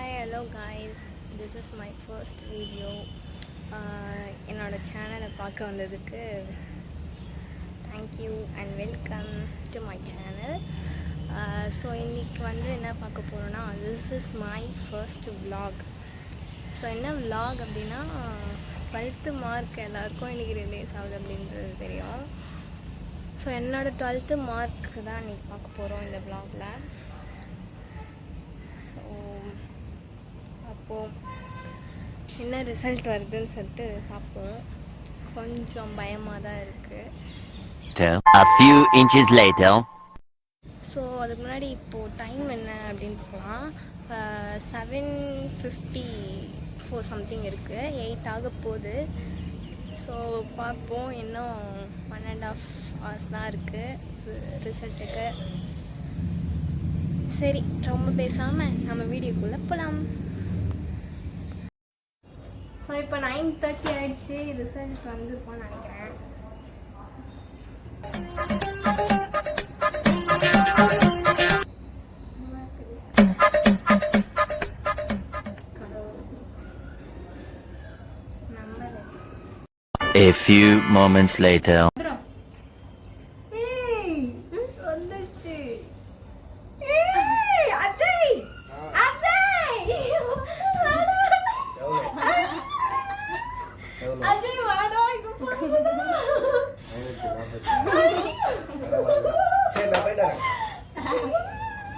Hi, hello guys. This is my first video. என்னோட சேனலை பார்க்க வந்ததுக்கு thank you and welcome to my channel. So இன்றைக்கி வந்து என்ன பார்க்க போகிறோன்னா, this is my first vlog. So என்ன vlog அப்படின்னா, 12th மார்க் எல்லாருக்கும் இன்றைக்கி ரிலீஸ் ஆகுது அப்படின்றது தெரியும். ஸோ என்னோடய 12th மார்க் தான் இன்றைக்கி பார்க்க போகிறோம் இந்த vlogல. ஸோ அப்போது என்ன ரிசல்ட் வருதுன்னு சொல்லிட்டு பார்ப்போம். கொஞ்சம் பயமாக தான் இருக்குது. A few inches later. So அதுக்கு முன்னாடி இப்போது டைம் என்ன அப்படின்னு பார்க்கலாம். 7:54 சம்திங் இருக்குது. 8 ஆக போகுது. ஸோ பார்ப்போம். இன்னும் 1.5 hours தான் இருக்குது ரிசல்ட்டுக்கு. சரி, ரொம்ப பேசாமல் நம்ம வீடியோக்குள்ளே போகலாம். ஸோ இப்போ 9:30 ஆகிடுச்சு. ரிசல்ட் வந்துருக்கோன்னு நினைக்கிறேன். A few moments later.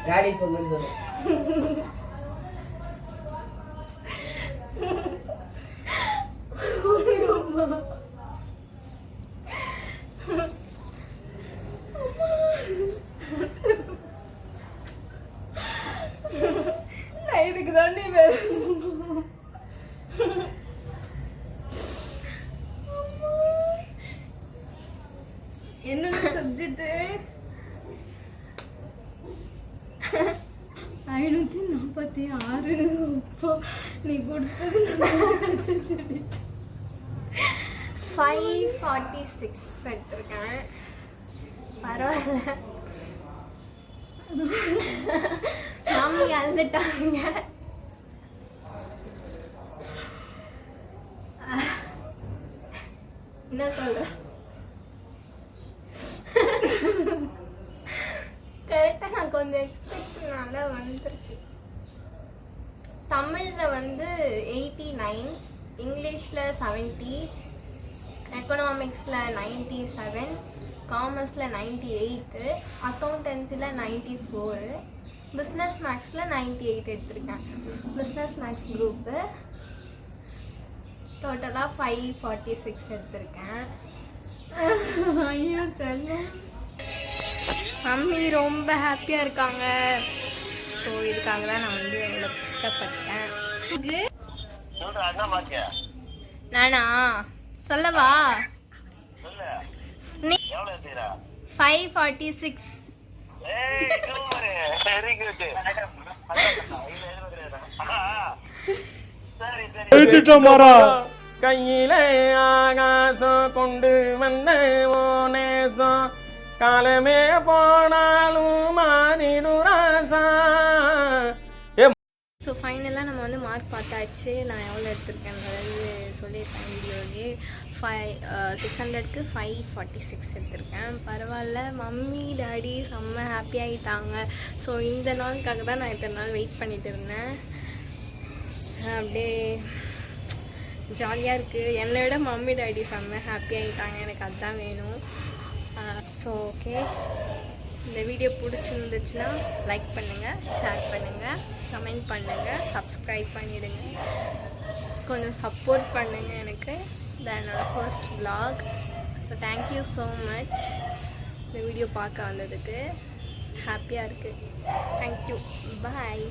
Daddy for me. நான் இதுக்கு தாண்டி வேறு என்னோட சப்ஜெக்டு 546. இப்போ நீ கொடுத்தது 546 எடுத்திருக்கேன். பரவாயில்ல. மாமி அழுதுட்டாங்க. என்ன சொல்ற? கரெக்டாக நான் கொஞ்சம் எக்ஸ்பெக்ட்னால வந்துருக்கு. தமிழில் வந்து 89, இங்கிலீஷில் 70, எக்கனாமிக்ஸில் 97, காமர்ஸில் 98, அக்கௌண்டன்சியில் 94, பிஸ்னஸ் மேக்ஸில் 98 எடுத்திருக்கேன். Business maths group. டோட்டலாக 546 எடுத்திருக்கேன். ஐயோ செல்லம். மம்மி ரொம்ப ஹாப்பியாக இருக்காங்க. ஸோ இதுக்காக தான் நான் வந்து எவ்வளோ கஷ்டப்பட்டேன். நானா சொல்லவா? நீ 546. கையில ஆகாசம் கொண்டு வந்த ஓனேசம் காலமே போனாலும் மாறிடுறாசா. ஸோ ஃபைனலாக நம்ம வந்து மார்க் பார்த்தாச்சு. நான் எவ்வளோ எடுத்திருக்கேன்றது சொல்லியிருக்கேன் வீடியோவே. 600க்கு 546 எடுத்திருக்கேன். பரவாயில்ல. மம்மி டாடி செம்ம ஹாப்பி ஆகிட்டாங்க. ஸோ இந்த நாளுக்காக தான் நான் இத்தனை நாள் வெயிட் பண்ணிகிட்டு இருந்தேன். அப்படியே ஜாலியாக இருக்குது. என்னை விட மம்மி டாடி செம்ம ஹாப்பி ஆகிட்டாங்க. எனக்கு அதுதான் வேணும். ஸோ ஓகே, இந்த வீடியோ பிடிச்சிருந்துச்சுன்னா லைக் பண்ணுங்கள், ஷேர் பண்ணுங்கள், கமெண்ட் பண்ணுங்கள், சப்ஸ்கிரைப் பண்ணிவிடுங்க. கொஞ்சம் சப்போர்ட் பண்ணுங்கள் எனக்கு. இதான் என்னோடய first vlog. So thank you so much இந்த வீடியோ பார்க்க வந்ததுக்கு. ஹாப்பியாக இருக்குது. தேங்க்யூ. பாய்.